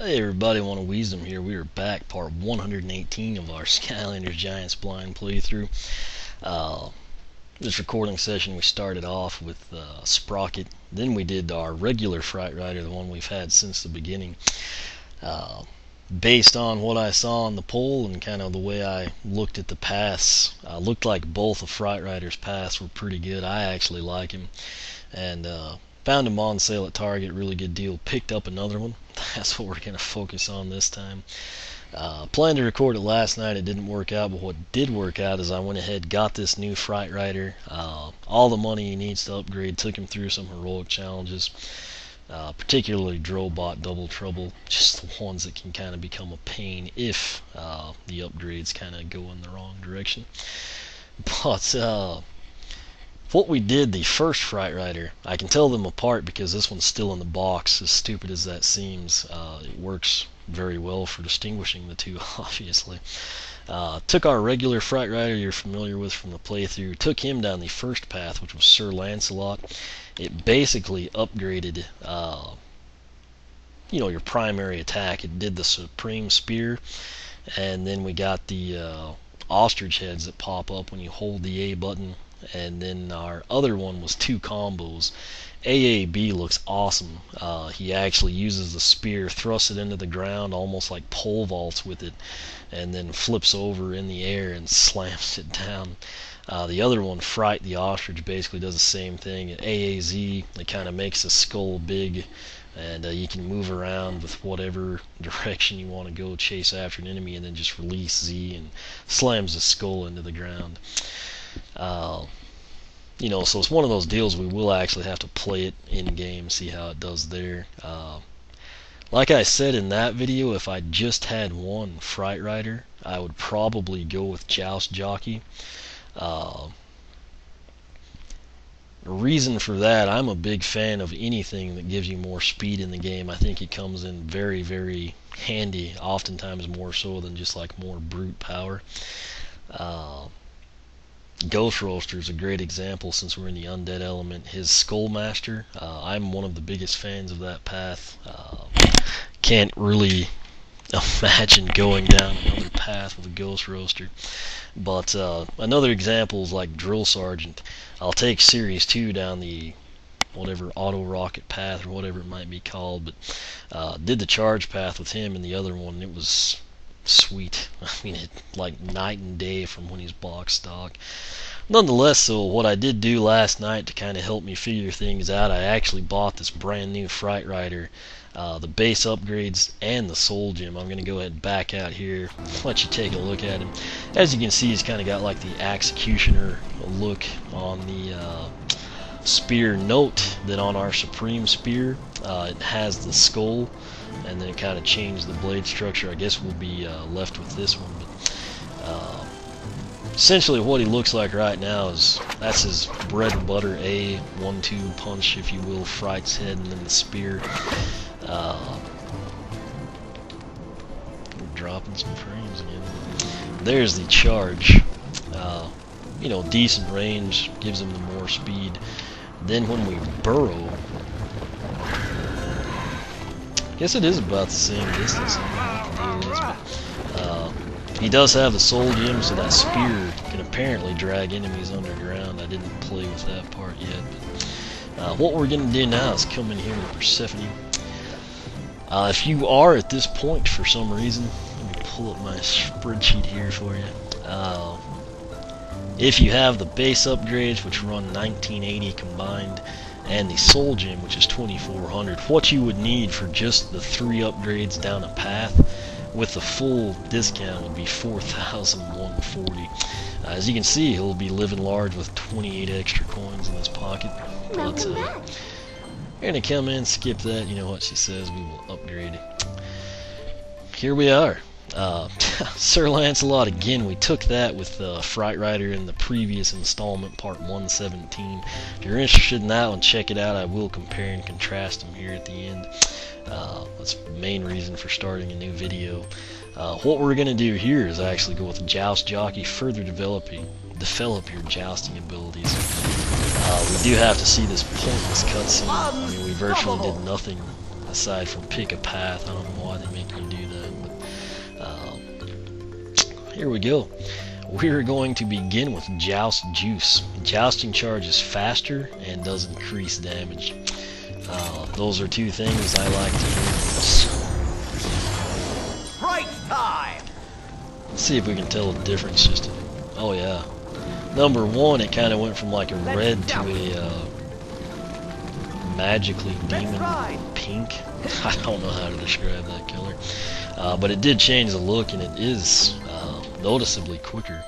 Hey everybody, want to Wisdom here. We are back, part 118 of our Skylanders Giants Blind playthrough. This recording session we started off with Sprocket, then we did our regular Fright Rider, the one we've had since the beginning. Based on what I saw on the poll and kind of the way I looked at the paths, looked like both of Fright Rider's paths were pretty good. I actually like him, and found him on sale at Target, really good deal. Picked up another one. That's what we're going to focus on this time. Planned to record it last night, it didn't work out, but what did work out is I went ahead, got this new Fright Rider, all the money he needs to upgrade, took him through some heroic challenges, particularly Drobot, Double Trouble, just the ones that can kind of become a pain if the upgrades kind of go in the wrong direction. But what we did, the first Fright Rider, I can tell them apart because this one's still in the box, as stupid as that seems. It works very well for distinguishing the two, obviously. Took our regular Fright Rider you're familiar with from the playthrough, took him down the first path, which was Sir Lancelot. It basically upgraded, your primary attack. It did the Supreme Spear, and then we got the ostrich heads that pop up when you hold the A button. And then our other one was two combos. AAB looks awesome. He actually uses the spear, thrusts it into the ground, almost like pole vaults with it, and then flips over in the air and slams it down. The other one, Fright the ostrich, basically does the same thing. At AAZ, it kind of makes the skull big, and you can move around with whatever direction you want to go, chase after an enemy, and then just release Z and slams the skull into the ground. So it's one of those deals we will actually have to play it in game, see how it does there. Like I said in that video, if I just had one Fright Rider, I would probably go with Joust Jockey. The reason for that, I'm a big fan of anything that gives you more speed in the game. I think it comes in very, very handy, oftentimes more so than just like more brute power. Ghost Roaster is a great example since we're in the Undead element. His Skullmaster, I'm one of the biggest fans of that path. Can't really imagine going down another path with a Ghost Roaster. But another example is like Drill Sergeant. I'll take Series 2 down the whatever auto rocket path or whatever it might be called, but did the charge path with him and the other one. It was sweet. I mean, it like night and day from when he's box stock. Nonetheless, so what I did do last night to kind of help me figure things out, I actually bought this brand new Fright Rider, the base upgrades and the soul gem. I'm going to go ahead and back out here, let you take a look at him. As you can see, he's kind of got like the executioner look on the spear. Note that on our Supreme Spear, it has the skull, and then it kind of changed the blade structure. I guess we'll be left with this one, but essentially what he looks like right now is that's his bread and butter A 1-2 punch, if you will, Fright's head, and then the spear. We're dropping some frames again. There's the charge. Decent range, gives him the more speed. Then when we burrow, I guess it is about the same distance. I don't know what the deal is, but he does have the soul gem, so that spear can apparently drag enemies underground. I didn't play with that part yet. But, what we're going to do now is come in here to Persephone. If you are at this point for some reason, let me pull up my spreadsheet here for you. If you have the base upgrades, which run 1980 combined, and the soul gem, which is 2400, what you would need for just the 3 upgrades down a path with the full discount would be 4,140. As you can see, he'll be living large with 28 extra coins in his pocket. But we're gonna come in, skip that. You know what she says, we will upgrade it. Here we are. Sir Lancelot again. We took that with Fright Rider in the previous installment, part 117. If you're interested in that one, check it out. I will compare and contrast them here at the end. That's the main reason for starting a new video. What we're going to do here is actually go with Joust Jockey, further develop your jousting abilities. We do have to see this pointless cutscene. I mean, we virtually did nothing aside from pick a path. I don't know why they make you do that, but here we go. We're going to begin with Joust Juice. Jousting charge is faster and does increase damage. Those are two things I like to use. Fright time! Let's see if we can tell the difference. Just oh yeah. Number one, it kind of went from like a red to a magically demon pink. I don't know how to describe that color, but it did change the look, and it is noticeably quicker.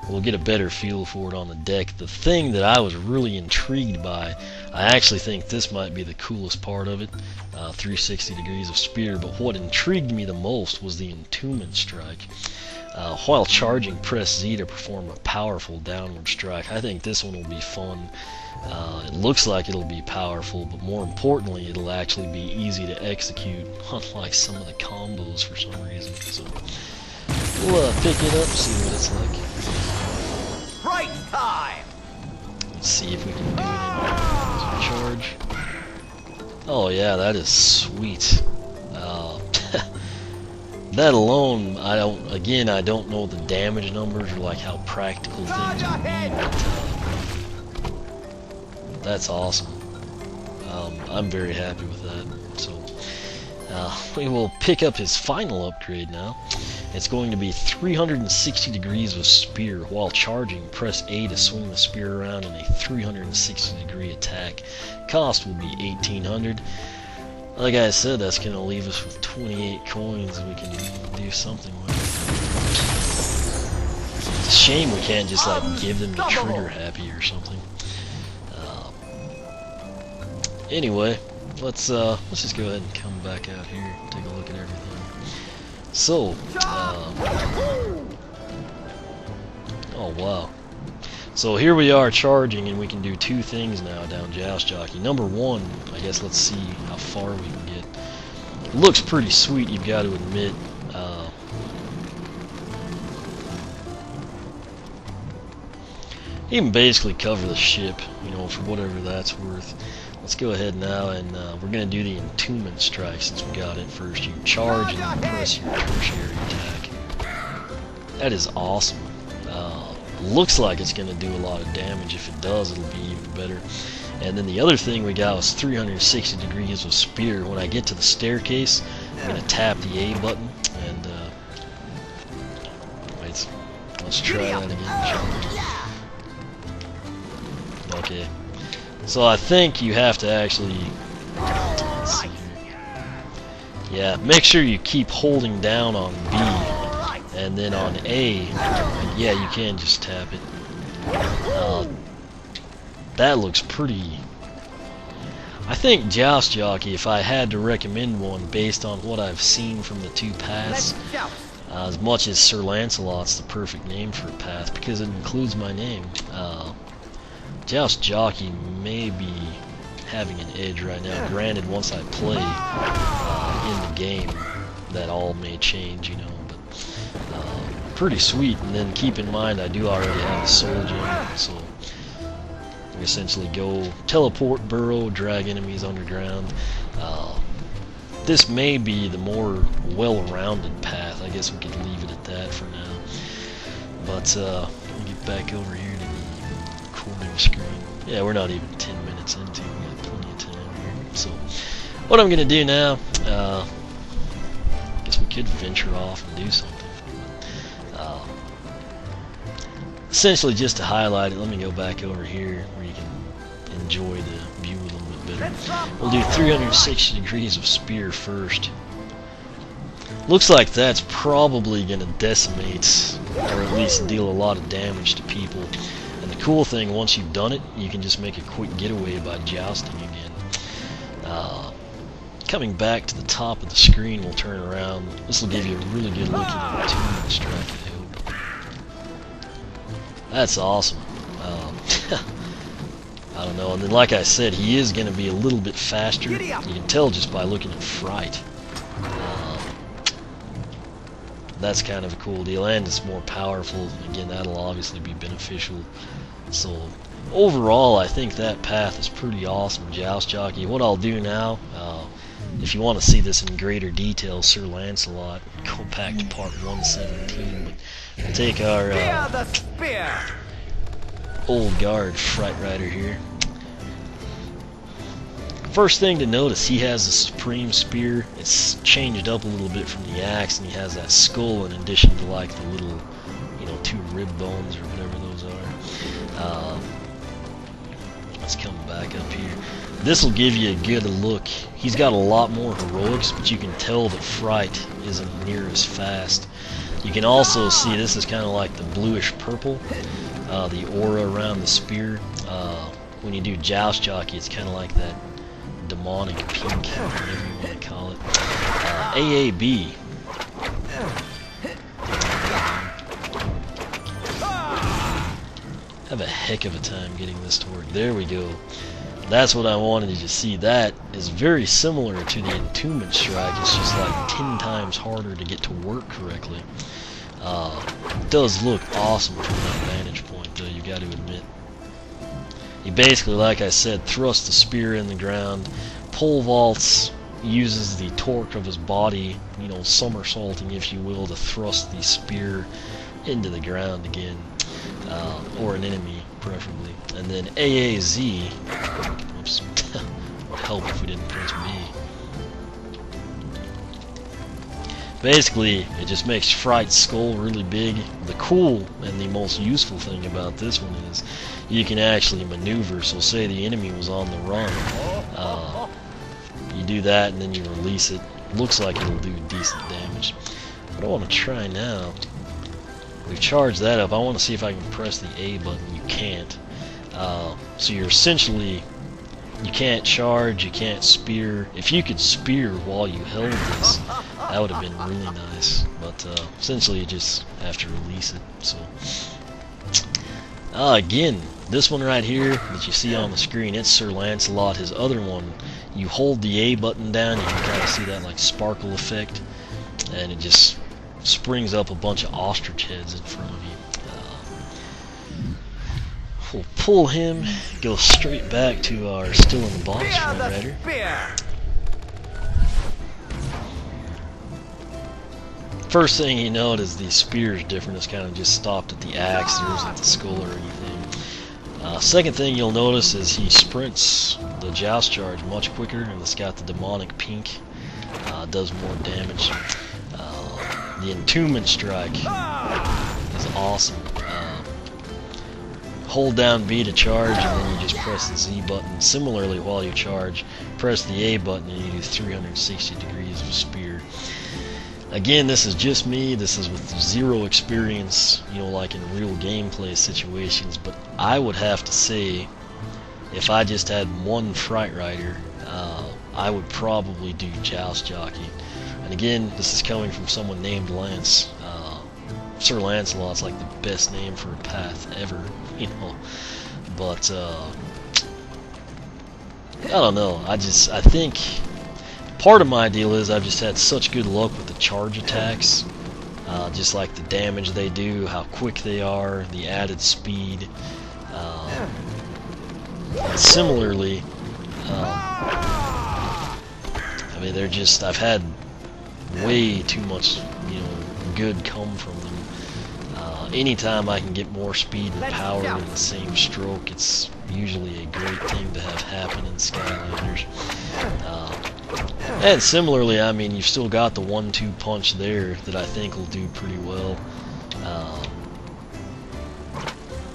We'll get a better feel for it on the deck. The thing that I was really intrigued by, I actually think this might be the coolest part of it, 360 degrees of spear, but what intrigued me the most was the entombment strike. While charging, press Z to perform a powerful downward strike. I think this one will be fun. It looks like it'll be powerful, but more importantly, it'll actually be easy to execute, unlike some of the combos for some reason. So we'll pick it up, see what it's like. Fright time! Let's see if we can do it in charge. Oh yeah, that is sweet. That alone, I don't know the damage numbers or like how practical things would be, but that's awesome. I'm very happy with that. So we will pick up his final upgrade now. It's going to be 360 degrees of spear. While charging, press A to swing the spear around in a 360 degree attack. Cost will be 1800. Like I said, that's going to leave us with 28 coins we can do something with. It's a shame we can't just like give them the trigger happy or something. Anyway, let's just go ahead and come back out here and take a look at everything. So, oh wow. So here we are charging, and we can do two things now down Joust Jockey. Number one, I guess let's see how far we can get. It looks pretty sweet, you've got to admit. You can basically cover the ship, you know, for whatever that's worth. Let's go ahead now, and we're going to do the entombment strike since we got it first. You charge and then press your tertiary attack. That is awesome. Looks like it's going to do a lot of damage. If it does, it'll be even better. And then the other thing we got was 360 degrees of spear. When I get to the staircase, I'm going to tap the A button, and wait, let's try that again. Okay. So I think you have to actually, let's see here. Yeah, make sure you keep holding down on B, and then on A, yeah, you can just tap it. That looks pretty. I think Joust Jockey, if I had to recommend one based on what I've seen from the two paths, as much as Sir Lancelot's the perfect name for a path because it includes my name, Joust Jockey may be having an edge right now. Granted, once I play in the game, that all may change, you know, but pretty sweet. And then keep in mind, I do already have a soul gem, so we essentially go teleport, burrow, drag enemies underground. This may be the more well-rounded path. I guess we could leave it at that for now. But let me get back over here to the recording screen. Yeah, we're not even 10 minutes into it. We got plenty of time here. So, what I'm going to do now, I guess we could venture off and do something. Essentially, just to highlight it, let me go back over here where you can enjoy the view a little bit better. We'll do 360 degrees of spear first. Looks like that's probably going to decimate, or at least deal a lot of damage to people. And the cool thing, once you've done it, you can just make a quick getaway by jousting again. Coming back to the top of the screen, we'll turn around. This will give you a really good look at the entombment strike, I hope. That's awesome. I don't know, and then like I said, he is going to be a little bit faster. You can tell just by looking at Fright. That's kind of a cool deal, and it's more powerful. Again, that'll obviously be beneficial. So overall, I think that path is pretty awesome, Joust Jockey. What I'll do now, if you want to see this in greater detail, Sir Lancelot, go back to part 117. But we'll take our the spear. old guard Fright Rider here. First thing to notice, he has the Supreme Spear. It's changed up a little bit from the axe, and he has that skull in addition to like the little, you know, 2 rib bones or whatever those are. Let's come back up here. This will give you a good look. He's got a lot more heroics, but you can tell that Fright isn't near as fast. You can also see this is kind of like the bluish purple, the aura around the spear. When you do Joust Jockey, it's kind of like that demonic pink, whatever you want to call it. AAB. Have a heck of a time getting this to work. There we go. That's what I wanted you to see. That is very similar to the Entombment Strike. It's just like 10 times harder to get to work correctly. It does look awesome from that vantage point, though, you got to admit. He basically, like I said, thrusts the spear in the ground, pole vaults, uses the torque of his body, you know, somersaulting, if you will, to thrust the spear into the ground again, or an enemy, preferably. And then AAZ, oops, would help if we didn't press B. Basically, it just makes Fright's skull really big. The cool and the most useful thing about this one is you can actually maneuver. So say the enemy was on the run, you do that and then you release it. Looks like it'll do decent damage. What I want to try now, we've charged that up. I want to see if I can press the A button. You can't. So you're essentially, you can't charge, you can't spear. If you could spear while you held this, that would have been really nice. But essentially you just have to release it. So again, this one right here that you see on the screen, it's Sir Lancelot. His other one, you hold the A button down, you can kind of see that like sparkle effect, and it just springs up a bunch of ostrich heads in front of you. We'll pull him, go straight back to our still in the box Fright Rider. First thing you notice, the spear is different. It's kind of just stopped at the axe. There isn't the skull or anything. Second thing you'll notice is he sprints the joust charge much quicker, and it's got the demonic pink. Does more damage. The Entombment Strike is awesome. Hold down B to charge, and then you just press the Z button. Similarly, while you charge, press the A button, and you do 360 degrees of spear. Again, this is just me. This is with zero experience, you know, like in real gameplay situations. But I would have to say, if I just had one Fright Rider, I would probably do Joust Jockey. And again, this is coming from someone named Lance. Sir Lancelot's like the best name for a path ever, you know. But I don't know. I think part of my deal is I've just had such good luck with the charge attacks, just like the damage they do, how quick they are, the added speed. Similarly, I mean, they're just, I've had way too much, you know, good come from them. Anytime I can get more speed and power in the same stroke, it's usually a great thing to have happen in Skylanders. And similarly, I mean, you've still got the 1-2 punch there that I think will do pretty well.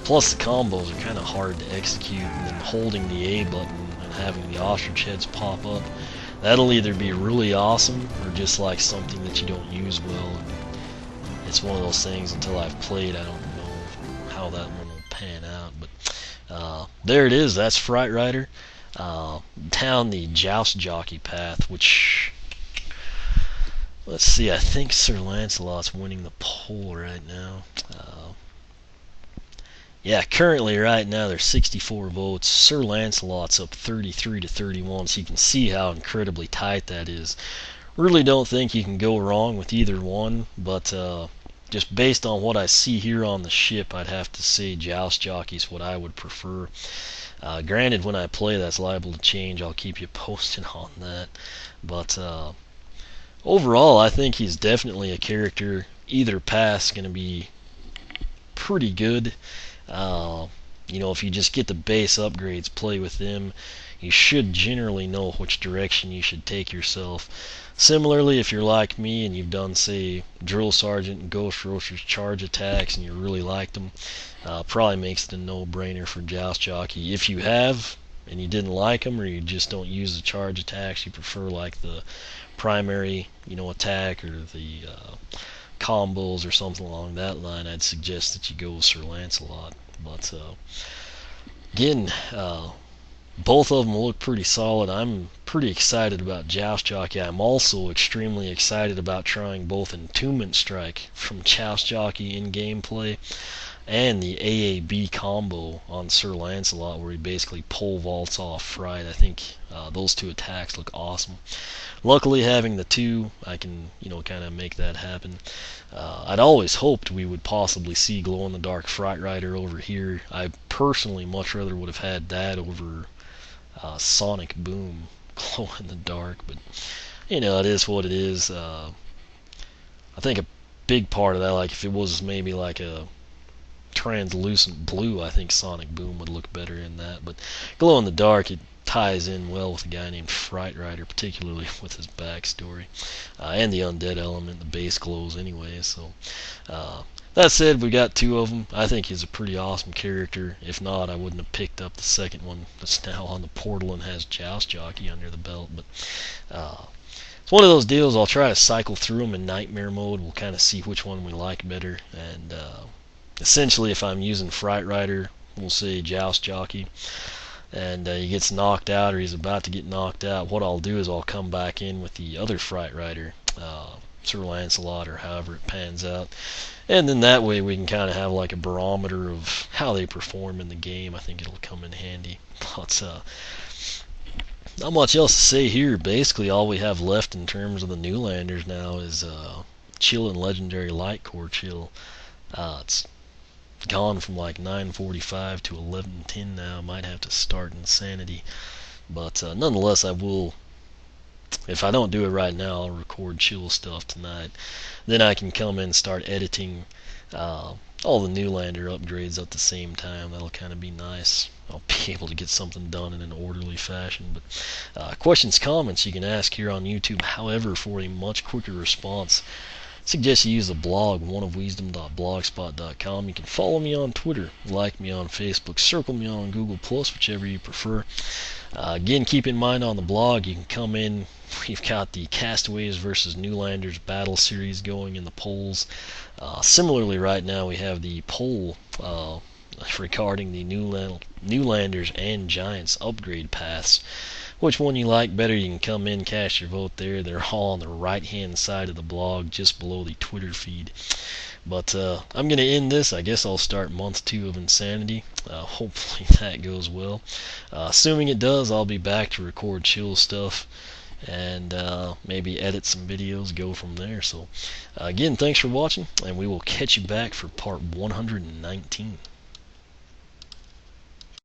Plus the combos are kind of hard to execute, and then holding the A button and having the ostrich heads pop up, that'll either be really awesome or just like something that you don't use well. And it's one of those things, until I've played, I don't know how that one will pan out. But there it is. That's Fright Rider. Down the Joust Jockey path, which, let's see, I think Sir Lancelot's winning the poll right now. Yeah, currently right now there's 64 votes. Sir Lancelot's up 33 to 31, so you can see how incredibly tight that is. Really don't think you can go wrong with either one, but just based on what I see here on the ship, I'd have to say Joust Jockey is what I would prefer. Granted, when I play, that's liable to change. I'll keep you posted on that. But overall, I think he's definitely a character. Either path's going to be pretty good. You know, if you just get the base upgrades, play with them, you should generally know which direction you should take yourself. Similarly, if you're like me and you've done, say, Drill Sergeant and Ghost Roaster's charge attacks and you really like them, probably makes it a no-brainer for Joust Jockey. If you have and you didn't like them, or you just don't use the charge attacks, you prefer like the primary, you know, attack or the combos or something along that line, I'd suggest that you go with Sir Lancelot. But again, both of them look pretty solid. I'm pretty excited about Joust Jockey. I'm also extremely excited about trying both Entombment Strike from Joust Jockey in gameplay and the AAB combo on Sir Lancelot, where he basically pole vaults off Fright. I think those two attacks look awesome. Luckily, having the two, I can, you know, kind of make that happen. I'd always hoped we would possibly see glow-in-the-dark Fright Rider over here. I personally much rather would have had that over Sonic Boom glow-in-the-dark, but you know, it is what it is. I think a big part of that, like if it was maybe like a translucent blue, I think Sonic Boom would look better in that. But glow-in-the-dark, it ties in well with a guy named Fright Rider, particularly with his backstory, and the undead element. The base glows anyway. So that said, we got two of them. I think he's a pretty awesome character. If not, I wouldn't have picked up the second one that's now on the portal and has Joust Jockey under the belt. But it's one of those deals. I'll try to cycle through them in nightmare mode. We'll kind of see which one we like better. And essentially, if I'm using Fright Rider, we'll say Joust Jockey, and he gets knocked out or he's about to get knocked out, what I'll do is I'll come back in with the other Fright Rider, Sir Lancelot, or however it pans out. And then that way we can kind of have like a barometer of how they perform in the game. I think it'll come in handy. But not much else to say here. Basically, all we have left in terms of the Newlanders now is Chill and Legendary Light Core Chill. It's gone from like 9:45 to 11:10 now. Might have to start Insanity. But nonetheless, I will, if I don't do it right now, I'll record Chill stuff tonight. Then I can come in and start editing all the Newlander upgrades at the same time. That'll kind of be nice. I'll be able to get something done in an orderly fashion. But questions, comments, you can ask here on YouTube. However, for a much quicker response, I suggest you use the blog, oneofwisdom.blogspot.com. You can follow me on Twitter, like me on Facebook, circle me on Google+, whichever you prefer. Again, keep in mind on the blog, you can come in. We've got the Castaways versus Newlanders battle series going in the polls. Similarly, right now we have the poll regarding the Newlanders and Giants upgrade paths. Which one you like better, you can come in, cast your vote there. They're all on the right-hand side of the blog, just below the Twitter feed. But I'm going to end this. I guess I'll start month 2 of Insanity. Hopefully that goes well. Assuming it does, I'll be back to record Chill stuff and maybe edit some videos, go from there. So again, thanks for watching, and we will catch you back for part 119.